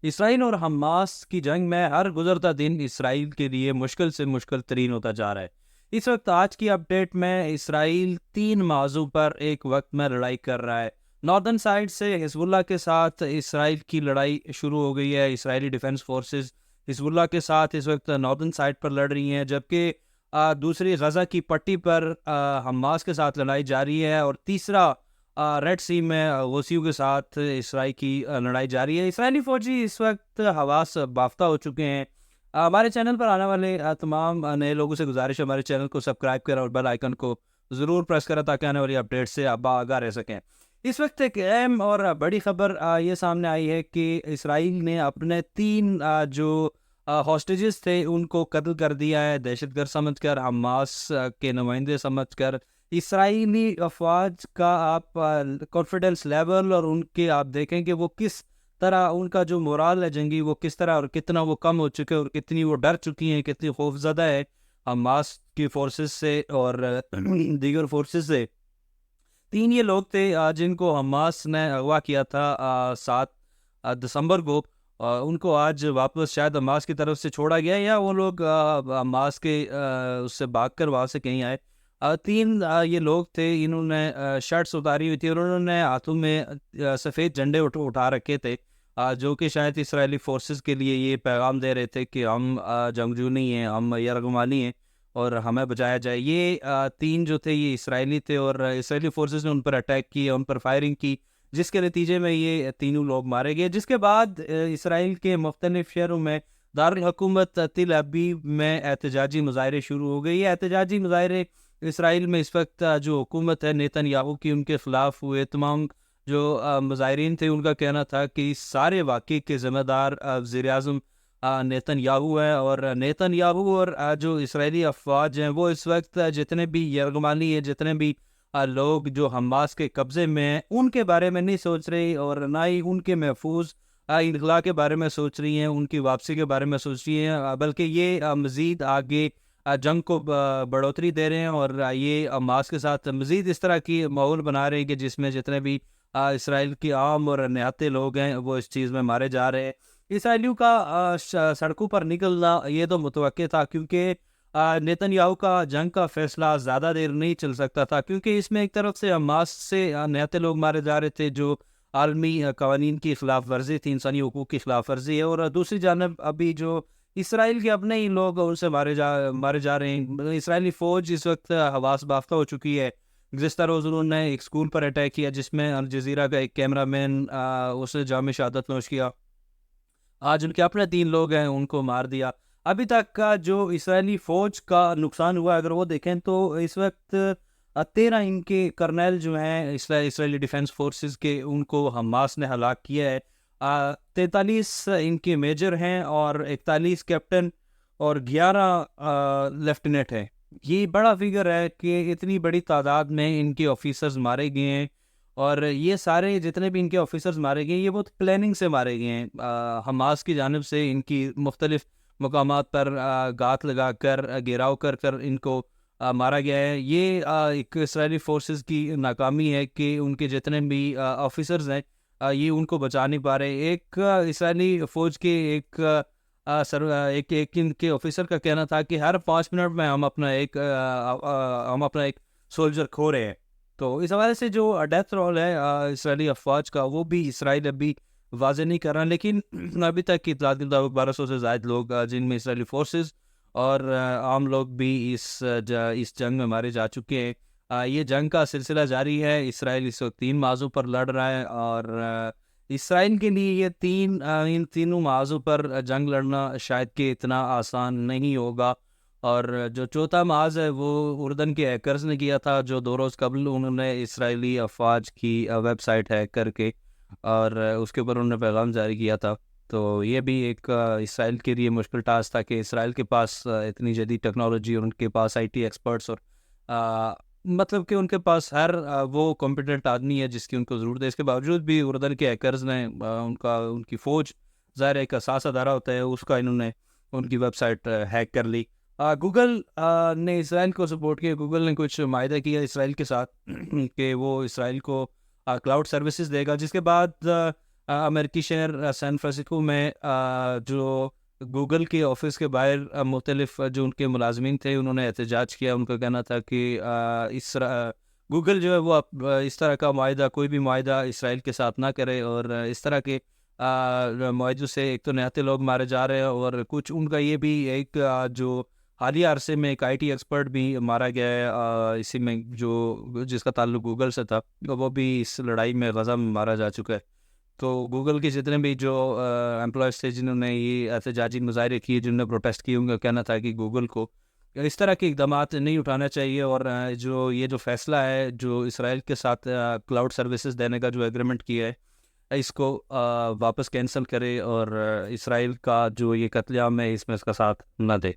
اسرائیل اور حماس کی جنگ میں ہر گزرتا دن اسرائیل کے لیے مشکل سے مشکل ترین ہوتا جا رہا ہے۔ اس وقت آج کی اپڈیٹ میں اسرائیل 3 موضوع پر ایک وقت میں لڑائی کر رہا ہے۔ ناردرن سائڈ سے حزب اللہ کے ساتھ اسرائیل کی لڑائی شروع ہو گئی ہے۔ اسرائیلی ڈیفنس فورسز حزب اللہ کے ساتھ اس وقت ناردرن سائڈ پر لڑ رہی ہیں، جبکہ دوسری غزہ کی پٹی پر حماس کے ساتھ لڑائی جاری ہے، اور تیسرا ریڈ سی میں حوثیوں کے ساتھ اسرائیل کی لڑائی جاری ہے۔ اسرائیلی فوجی اس وقت حواس بافتہ ہو چکے ہیں۔ ہمارے چینل پر آنے والے تمام نئے لوگوں سے گزارش ہے ہمارے چینل کو سبسکرائب کریں اور بیل آئیکن کو ضرور پریس کریں تاکہ آنے والی اپڈیٹ سے آپ آگاہ رہ سکیں۔ اس وقت ایک اہم اور بڑی خبر یہ سامنے آئی ہے کہ اسرائیل نے اپنے 3 جو ہاسٹیجز تھے ان کو قتل کر دیا ہے، دہشت گرد سمجھ کر، حماس کے نمائندے سمجھ کر۔ اسرائیلی افواج کا آپ کانفیڈنس لیول اور ان کے آپ دیکھیں کہ وہ کس طرح ان کا جو مورال ہے جنگی وہ کس طرح اور کتنا وہ کم ہو چکے اور کتنی وہ ڈر چکی ہیں، کتنی خوف زدہ ہے حماس کی فورسز سے اور دیگر فورسز سے۔ 3 یہ لوگ تھے جن کو حماس نے اغوا کیا تھا 7 دسمبر کو۔ ان کو آج واپس شاید حماس کی طرف سے چھوڑا گیا، یا وہ لوگ حماس کے اس سے بھاگ کر وہاں سے کہیں آئے۔ 3 یہ لوگ تھے، انہوں نے شرٹس اتاری ہوئی تھی اور انہوں نے ہاتھوں میں سفید جھنڈے اٹھا رکھے تھے، جو کہ شاید اسرائیلی فورسز کے لیے یہ پیغام دے رہے تھے کہ ہم جنگجو نہیں ہیں، ہم یرغمالی ہیں اور ہمیں بچایا جائے۔ یہ 3 جو تھے یہ اسرائیلی تھے، اور اسرائیلی فورسز نے ان پر اٹیک کی، ان پر فائرنگ کی، جس کے نتیجے میں یہ 3 لوگ مارے گئے۔ جس کے بعد اسرائیل کے مختلف شہروں میں دارالحکومت تل ابیب میں احتجاجی مظاہرے شروع ہو گئے۔ یہ احتجاجی مظاہرے اسرائیل میں اس وقت جو حکومت ہے نیتن یاہو کی، ان کے خلاف ہوئے۔ تمام جو مظاہرین تھے ان کا کہنا تھا کہ اس سارے واقعے کے ذمہ دار وزیر اعظم نیتن یاہو ہے، اور نیتن یاہو اور جو اسرائیلی افواج ہیں وہ اس وقت جتنے بھی یرغمالی ہیں، جتنے بھی لوگ جو حماس کے قبضے میں ہیں، ان کے بارے میں نہیں سوچ رہی، اور نہ ہی ان کے محفوظ انخلا کے بارے میں سوچ رہی ہیں، ان کی واپسی کے بارے میں سوچ رہی ہیں، بلکہ یہ مزید آگے جنگ کو بڑھوتری دے رہے ہیں، اور یہ حماس کے ساتھ مزید اس طرح کی ماحول بنا رہے ہیں کہ جس میں جتنے بھی اسرائیل کی عام اور نہاتے لوگ ہیں وہ اس چیز میں مارے جا رہے ہیں۔ اسرائیلیوں کا سڑکوں پر نکلنا یہ تو متوقع تھا، کیونکہ نیتن یاہو کا جنگ کا فیصلہ زیادہ دیر نہیں چل سکتا تھا، کیونکہ اس میں ایک طرف سے حماس سے نہاتے لوگ مارے جا رہے تھے جو عالمی قوانین کی خلاف ورزی تھی، انسانی حقوق کی خلاف ورزی ہے، اور دوسری جانب ابھی جو اسرائیل کے اپنے ہی لوگ ان سے مارے جا رہے ہیں۔ اسرائیلی فوج اس وقت حواس بافتہ ہو چکی ہے۔ گزشتہ روز انہوں نے ایک اسکول پر اٹیک کیا جس میں الجزیرہ کا ایک کیمرہ مین اس نے جام شہادت نوش کیا۔ آج ان کے اپنے 3 لوگ ہیں، ان کو مار دیا۔ ابھی تک کا جو اسرائیلی فوج کا نقصان ہوا اگر وہ دیکھیں تو اس وقت 13 ان کے کرنیل جو ہیں اسرائیلی ڈیفنس فورسز کے، ان کو حماس نے ہلاک کیا ہے۔ 43 ان کے میجر ہیں اور 41 کیپٹن اور 11 لیفٹیننٹ ہیں۔ یہ بڑا فگر ہے کہ اتنی بڑی تعداد میں ان کے آفیسرز مارے گئے ہیں، اور یہ سارے جتنے بھی ان کے آفیسرز مارے گئے ہیں یہ بہت پلاننگ سے مارے گئے ہیں۔ حماس کی جانب سے ان کی مختلف مقامات پر گھات لگا کر گھیراؤ کر ان کو مارا گیا ہے۔ یہ ایک اسرائیلی فورسز کی ناکامی ہے کہ ان کے جتنے بھی آفیسرز ہیں یہ ان کو بچا نہیں پا رہے۔ ایک اسرائیلی فوج کے ایک ان کے آفیسر کا کہنا تھا کہ ہر 5 منٹ میں ہم اپنا ایک سولجر کھو رہے ہیں۔ تو اس حوالے سے جو ڈیتھ رول ہے اسرائیلی افواج کا وہ بھی اسرائیل ابھی واضح نہیں کر رہا، لیکن ابھی تک کی اطلاعات کے مطابق 1200 سے زائد لوگ جن میں اسرائیلی فورسز اور عام لوگ بھی اس جنگ میں مارے جا چکے ہیں۔ یہ جنگ کا سلسلہ جاری ہے۔ اسرائیل اس وقت 3 موضوع پر لڑ رہا ہے، اور اسرائیل کے لیے یہ ان تینوں موضوع پر جنگ لڑنا شاید کہ اتنا آسان نہیں ہوگا۔ اور جو چوتھا محاذ ہے وہ اردن کے ہیکرز نے کیا تھا، جو 2 روز قبل انہوں نے اسرائیلی افواج کی ویب سائٹ ہیک کر کے اور اس کے اوپر انہوں نے پیغام جاری کیا تھا۔ تو یہ بھی ایک اسرائیل کے لیے مشکل ٹاسک تھا کہ اسرائیل کے پاس اتنی جدید ٹیکنالوجی اور ان کے پاس آئی ٹی ایکسپرٹس اور مطلب کہ ان کے پاس ہر وہ کمپیٹنٹ آدمی ہے جس کی ان کو ضرورت ہے۔ اس کے باوجود بھی اردن کے ہیکرز نے ان کی فوج ظاہر ایک حساس ادارہ ہوتا ہے، اس کا انہوں نے ان کی ویب سائٹ ہیک کر لی۔ گوگل نے اسرائیل کو سپورٹ کیا۔ گوگل نے کچھ معاہدہ کیا اسرائیل کے ساتھ کہ وہ اسرائیل کو کلاؤڈ سروسز دے گا، جس کے بعد امریکی شہر سین فرانسسکو میں جو گوگل کے آفس کے باہر مختلف جو ان کے ملازمین تھے انہوں نے احتجاج کیا. ان کا کہنا تھا کہ گوگل جو ہے وہ اس طرح کا معاہدہ، کوئی بھی معاہدہ اسرائیل کے ساتھ نہ کرے، اور اس طرح کے معاہدوں سے ایک تو نہاتے لوگ مارے جا رہے ہیں، اور کچھ ان کا یہ بھی ایک جو حالیہ عرصے میں ایک آئی ٹی ایکسپرٹ بھی مارا گیا ہے اسی میں، جو جس کا تعلق گوگل سے تھا، وہ بھی اس لڑائی میں غزہ میں مارا جا چکا ہے. تو گوگل کے جتنے بھی جو امپلائز تھے جنہوں نے یہ احتجاجی مظاہرے کیے، جنہوں نے پروٹیسٹ کیے، ان کا کہنا تھا کہ گوگل کو اس طرح کے اقدامات نہیں اٹھانا چاہیے، اور جو یہ جو فیصلہ ہے جو اسرائیل کے ساتھ کلاؤڈ سروسز دینے کا جو ایگریمنٹ کیا ہے، اس کو واپس کینسل کرے، اور اسرائیل کا جو یہ قتل عام ہے اس میں اس کا ساتھ نہ دے.